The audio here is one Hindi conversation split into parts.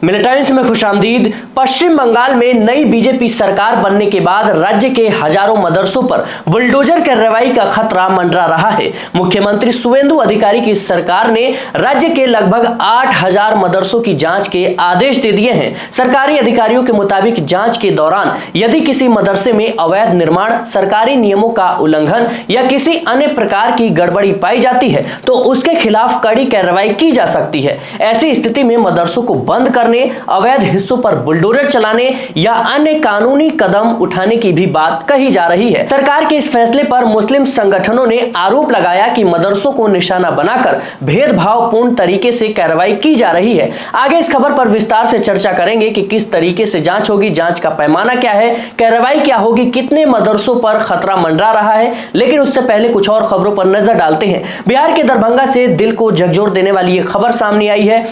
मिलिटेंस में खुशामदीद। पश्चिम बंगाल में नई बीजेपी सरकार बनने के बाद राज्य के हजारों मदरसों पर बुलडोजर कार्रवाई का खतरा मंडरा रहा है। मुख्यमंत्री शुवेंदु अधिकारी की सरकार ने राज्य के लगभग 8000 मदरसों की जांच के आदेश दे दिए हैं। सरकारी अधिकारियों के मुताबिक जांच के दौरान यदि किसी मदरसे में अवैध निर्माण, सरकारी नियमों का उल्लंघन या किसी अन्य प्रकार की गड़बड़ी पाई जाती है तो उसके खिलाफ कड़ी कार्रवाई की जा सकती है। ऐसी स्थिति में मदरसों को बंद करने, अवैध हिस्सों पर बुलडोजर चलाने या अन्य कानूनी कदम उठाने की भी बात कही जा रही है। सरकार के इस फैसले पर मुस्लिम संगठनों ने आरोप लगाया कि मदरसों को निशाना बनाकर भेदभावपूर्ण तरीके से कार्रवाई की जा रही है। आगे इस खबर पर विस्तार से चर्चा करेंगे कि किस तरीके से जांच होगी, जांच का पैमाना क्या है, कार्रवाई क्या होगी, कितने मदरसों पर खतरा मंडरा रहा है। लेकिन उससे पहले कुछ और खबरों पर नजर डालते हैं। बिहार के दरभंगा से दिल को झकझोर देने वाली ये खबर सामने आई है।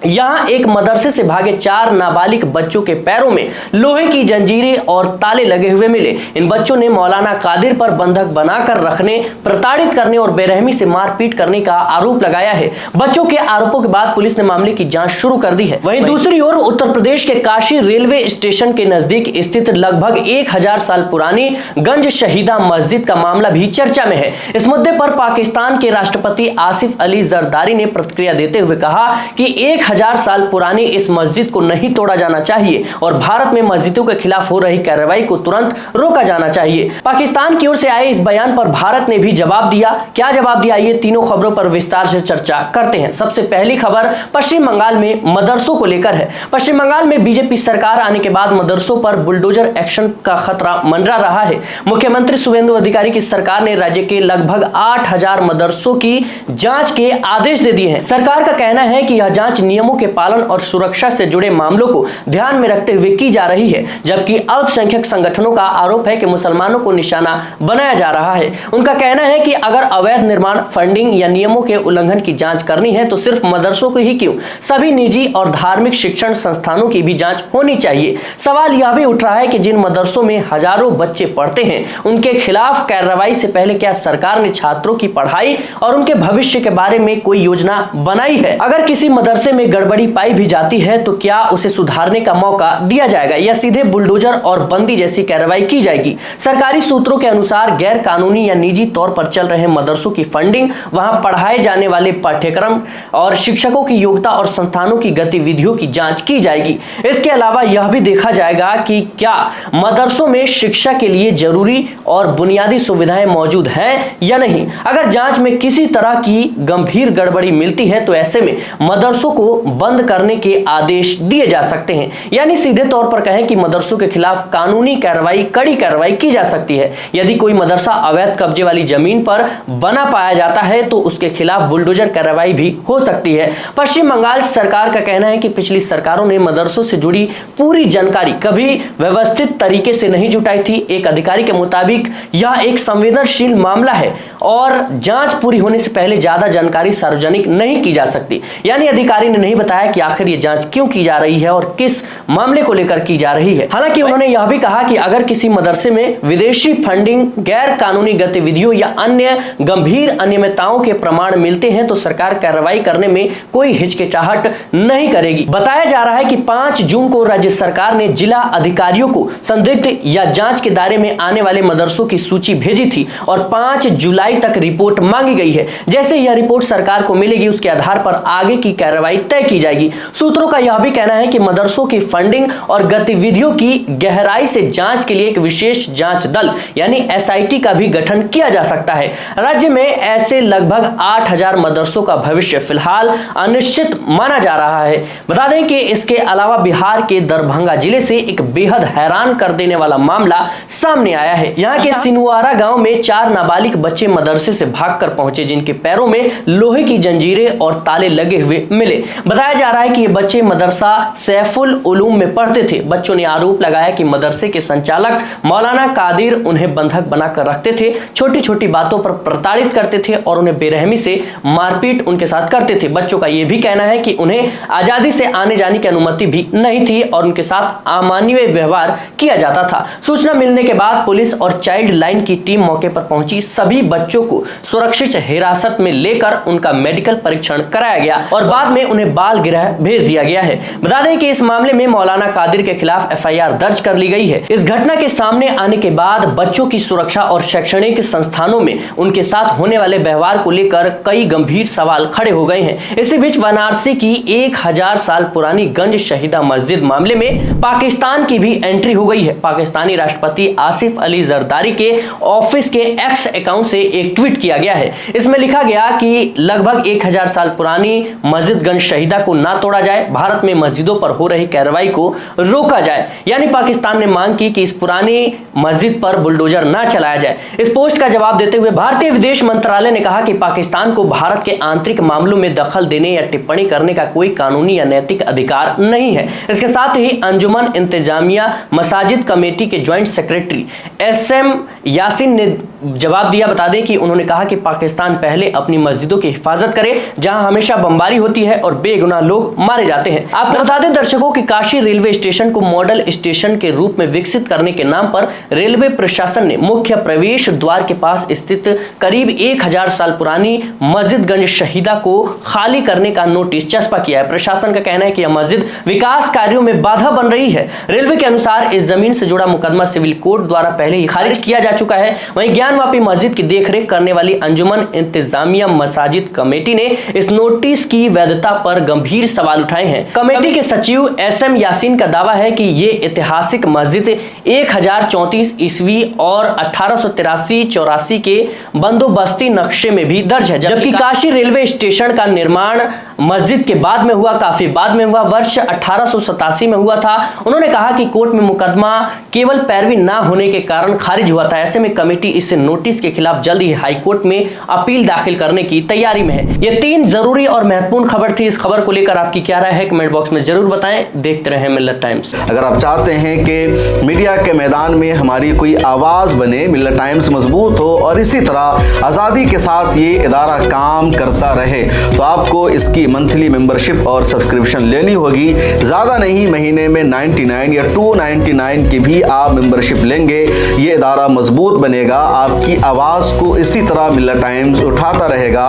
यहां एक मदरसे से भागे 4 नाबालिग बच्चों के पैरों में लोहे की जंजीरें और ताले लगे हुए मिले। इन बच्चों ने मौलाना कादिर पर बंधक बनाकर रखने, प्रताड़ित करने और बेरहमी से मारपीट करने का आरोप लगाया है। बच्चों के आरोपों के बाद पुलिस ने मामले की जांच शुरू कर दी है। वहीं दूसरी ओर उत्तर प्रदेश के काशी रेलवे स्टेशन के नजदीक स्थित लगभग 1000 साल पुरानी गंज शहीदा मस्जिद का मामला भी चर्चा में है। इस मुद्दे पर पाकिस्तान के राष्ट्रपति आसिफ अली जरदारी ने प्रतिक्रिया देते हुए कहा कि 1000 साल पुरानी इस मस्जिद को नहीं तोड़ा जाना चाहिए और भारत में मस्जिदों के खिलाफ हो रही कार्रवाई को तुरंत रोका जाना चाहिए। पाकिस्तान की ओर से आए इस बयान पर भारत ने भी जवाब दिया। क्या जवाब दिया, ये तीनों खबरों पर विस्तार से चर्चा करते हैं। सबसे पहली खबर पश्चिम बंगाल में मदरसों को लेकर है। पश्चिम बंगाल में बीजेपी सरकार आने के बाद मदरसों पर बुलडोजर एक्शन का खतरा मंडरा रहा है। मुख्यमंत्री शुवेंदु अधिकारी की सरकार ने राज्य के लगभग 8000 मदरसों की जांच के आदेश दे दिए हैं। सरकार का कहना है कि यह जांच नियमों के पालन और सुरक्षा से जुड़े मामलों को ध्यान में रखते हुए की जा रही है, जबकि अल्पसंख्यक संगठनों का आरोप है कि मुसलमानों को निशाना बनाया जा रहा है। उनका कहना है कि अगर अवैध निर्माण, फंडिंग या नियमों के उल्लंघन की जांच करनी है तो सिर्फ मदरसों को ही क्यों, सभी निजी और धार्मिक शिक्षण संस्थानों की भी जांच होनी चाहिए। सवाल यह भी उठ रहा है कि जिन मदरसों में हजारों बच्चे पढ़ते हैं उनके खिलाफ कार्रवाई से पहले क्या सरकार ने छात्रों की पढ़ाई और उनके भविष्य के बारे में कोई योजना बनाई है? अगर किसी मदरसे में गड़बड़ी पाई भी जाती है तो क्या उसे सुधारने का मौका दिया जाएगा या सीधे बुलडोजर और बंदी जैसी कार्रवाई की जाएगी? सरकारी सूत्रों के अनुसार गैर कानूनी या निजी तौर पर चल रहे मदरसों की फंडिंग, वहां पढ़ाए जाने वाले पाठ्यक्रम और शिक्षकों की योग्यता और संस्थानों की गतिविधियों की जांच की जाएगी। इसके अलावा यह भी देखा जाएगा कि क्या मदरसों में शिक्षा के लिए जरूरी और बुनियादी सुविधाएं मौजूद हैं या नहीं। अगर जांच में किसी तरह की गंभीर गड़बड़ी मिलती है तो ऐसे में मदरसों को बंद करने के आदेश दिए जा सकते हैं। यानी सीधे तौर पर कहें कि मदरसों के खिलाफ कानूनी कार्रवाई, कड़ी कार्रवाई की जा सकती है। यदि कोई मदरसा अवैध कब्जे वाली जमीन पर बना पाया जाता है तो उसके खिलाफ बुलडोजर कार्रवाई भी हो सकती है। पश्चिम बंगाल सरकार का कहना है कि पिछली सरकारों ने मदरसों से जुड़ी पूरी जानकारी कभी व्यवस्थित तरीके से नहीं जुटाई थी। एक अधिकारी के मुताबिक यह एक संवेदनशील मामला है और जांच पूरी होने से पहले ज्यादा जानकारी सार्वजनिक नहीं की जा सकती। यानी अधिकारी ने नहीं बताया कि आखिर ये जांच क्यों की जा रही है और किस मामले को लेकर की जा रही है। हालांकि उन्होंने यह भी कहा कि अगर किसी मदरसे में विदेशी फंडिंग, गैर कानूनी गतिविधियों या अन्य गंभीर अनियमितताओं के प्रमाण मिलते हैं तो सरकार कार्रवाई करने में कोई हिचकिचाहट नहीं करेगी। बताया जा रहा है कि 5 जून को राज्य सरकार ने जिला अधिकारियों को संदिग्ध या जांच के दायरे में आने वाले मदरसों की सूची भेजी थी और 5 जुलाई तक रिपोर्ट मांगी गई है। जैसे यह रिपोर्ट सरकार को मिलेगी उसके आधार पर आगे की कार्रवाई तय की जाएगी। सूत्रों का यह भी कहना है कि मदरसों की फंडिंग और गतिविधियों की गहराई से जांच के लिए एक विशेष जांच दल यानी एसआईटी का भी गठन किया जा सकता है। राज्य में ऐसे लगभग 8000 मदरसों का भविष्य फिलहाल अनिश्चित माना जा रहा है। बता दें कि इसके अलावा बिहार के दरभंगा जिले से एक बेहद हैरान कर देने वाला मामला सामने आया है। यहाँ के सिनुआरा गांव में 4 नाबालिग बच्चे मदरसे से भागकर पहुंचे जिनके पैरों में लोहे की जंजीरें और ताले लगे हुए मिले। बताया जा रहा है कि ये बच्चे मदरसा सैफुल उलूम में पढ़ते थे। बच्चों ने आरोप लगाया कि मदरसे के संचालक मौलाना कादिर उन्हें बंधक बनाकर रखते थे, छोटी छोटी बातों पर प्रताड़ित करते थे और उन्हें बेरहमी से मारपीट उनके साथ करते थे। बच्चों का यह भी कहना है कि उन्हें आजादी से आने जाने की अनुमति भी नहीं थी और उनके साथ अमानवीय व्यवहार किया जाता था। सूचना मिलने के बाद पुलिस और चाइल्ड लाइन की टीम मौके पर पहुंची। सभी बच्चों को सुरक्षित हिरासत में लेकर उनका मेडिकल परीक्षण कराया गया और बाद में उन्हें बाल गृह भेज दिया गया है। बता दें कि इस मामले में मौलाना कादिर के खिलाफ FIR दर्ज कर ली गई है। इस घटना के सामने आने के बाद बच्चों की सुरक्षा और शैक्षणिक संस्थानों में उनके साथ होने वाले व्यवहार को लेकर कई गंभीर सवाल खड़े हो गए हैं। इसी बीच वाराणसी की 1000 साल पुरानी गंज शहीदा मस्जिद मामले में पाकिस्तान की भी एंट्री हो गई है। पाकिस्तानी राष्ट्रपति आसिफ अली जरदारी के ऑफिस के एक्स अकाउंट से एक ट्वीट किया गया है। इसमें लिखा गया कि लगभग 1000 साल पुरानी मस्जिद गंज शहीदा को ना तोड़ा जाए, भारत में मस्जिदों पर हो रही कार्रवाई को रोका जाए। यानी पाकिस्तान ने मांग की कि इस पुरानी मस्जिद पर बुलडोजर ना चलाया जाए। इस पोस्ट का जवाब देते हुए भारतीय विदेश मंत्रालय ने कहा कि पाकिस्तान को भारत के आंतरिक मामलों में दखल देने या टिप्पणी करने का कोई कानूनी या नैतिक अधिकार नहीं है। इसके साथ ही अंजुमन इंतजामिया मसाजिद कमेटी के ज्वाइंट सेक्रेटरी SM यासीन ने जवाब दिया। बता दें कि उन्होंने कहा कि पाकिस्तान पहले अपनी मस्जिदों की हिफाजत करे जहां हमेशा बमबारी होती है और बेगुनाह लोग मारे जाते हैं। आपको बता दें दर्शकों कि काशी रेलवे स्टेशन को मॉडल स्टेशन के रूप में विकसित करने के नाम पर रेलवे प्रशासन ने मुख्य प्रवेश द्वार के पास स्थित करीब 1000 साल पुरानी मस्जिद गंज शहीदा को खाली करने का नोटिस चस्पा किया है। प्रशासन का कहना है कि यह मस्जिद विकास कार्यों में बाधा बन रही है। रेलवे के अनुसार इस जमीन से जुड़ा मुकदमा सिविल कोर्ट द्वारा पहले ही खारिज किया जा चुका है। वहीं ज्ञानवापी मस्जिद की देखरेख करने वाली अंजुमन इंतजामिया मसाजिद कमेटी ने इस नोटिस की वैधता पर गंभीर सवाल उठाए हैं। कमेटी के सचिव SM यासीन का दावा है कि ये ऐतिहासिक मस्जिद 1034 ईस्वी और 1883-84 के बंदोबस्ती नक्शे में भी दर्ज है, जबकि काशी रेलवे स्टेशन का निर्माण मस्जिद के बाद में हुआ, काफी बाद में हुआ, वर्ष 1887 में हुआ था। उन्होंने कहा कि कोर्ट में मुकदमा केवल पैरवी ना होने के कारण खारिज हुआ था। ऐसे में कमेटी इस नोटिस के खिलाफ जल्द ही हाई कोर्ट में अपील दाखिल करने की तैयारी में है। ये 3 जरूरी और महत्वपूर्ण खबर थी। इस खबर को लेकर आपकी क्या राय है कमेंट बॉक्स में जरूर बताएं। देखते रहें मिल्लत टाइम्स। अगर आप चाहते हैं कि मीडिया के मैदान में हमारी कोई आवाज बने, मिल्लत टाइम्स मजबूत हो और इसी तरह आजादी के साथ ये इदारा काम करता रहे, तो आपको इसकी मंथली मेंबरशिप और सब्सक्रिप्शन लेनी होगी। ज्यादा नहीं, महीने में 99 या 299 की भी आप मेंबरशिप लेंगे, ये इदारा मजबूत बनेगा। आपकी आवाज को इसी तरह मिल्लत टाइम्स उठाता रहेगा।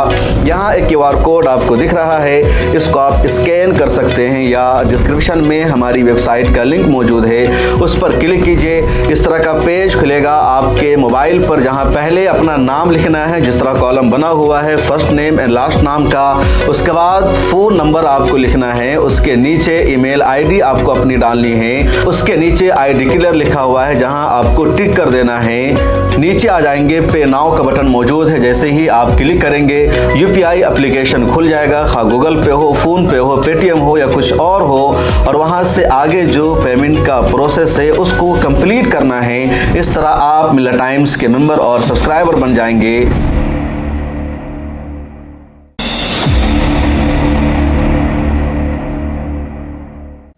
यहाँ एक QR कोड आपको दिख रहा है, इसको आप स्कैन कर सकते हैं या डिस्क्रिप्शन में हमारी वेबसाइट का लिंक मौजूद है, उस पर क्लिक कीजिए। इस तरह का पेज खुलेगा आपके मोबाइल पर, जहां पहले अपना नाम लिखना है, जिस तरह कॉलम बना हुआ है फर्स्ट नेम एंड लास्ट नाम का। उसके बाद फोन नंबर आपको लिखना है, उसके नीचे ईमेल ID आपको अपनी डालनी है, उसके नीचे आई डिक्लेयर लिखा हुआ है जहां आपको टिक कर देना है। नीचे आ जाएंगे, पे नाउ का बटन मौजूद है, जैसे ही आप क्लिक करेंगे UPI एप्लीकेशन खुल जाएगा, खा गूगल पे हो, फोन पे हो, पेटीएम हो या कुछ और हो, और वहां से आगे जो पेमेंट का प्रोसेस है उसको कंप्लीट करना है। इस तरह आप मिल्लत टाइम्स के मेंबर और सब्सक्राइबर बन जाएंगे।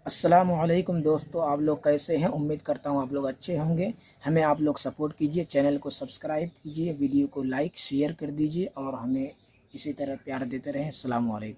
अस्सलामुअलैकुम दोस्तों, आप लोग कैसे हैं? उम्मीद करता हूं आप लोग अच्छे होंगे। हमें आप लोग सपोर्ट कीजिए, चैनल को सब्सक्राइब कीजिए, वीडियो को लाइक शेयर कर दीजिए और हमें इसी तरह प्यार देते रहें। अस्सलामुअलैकुम।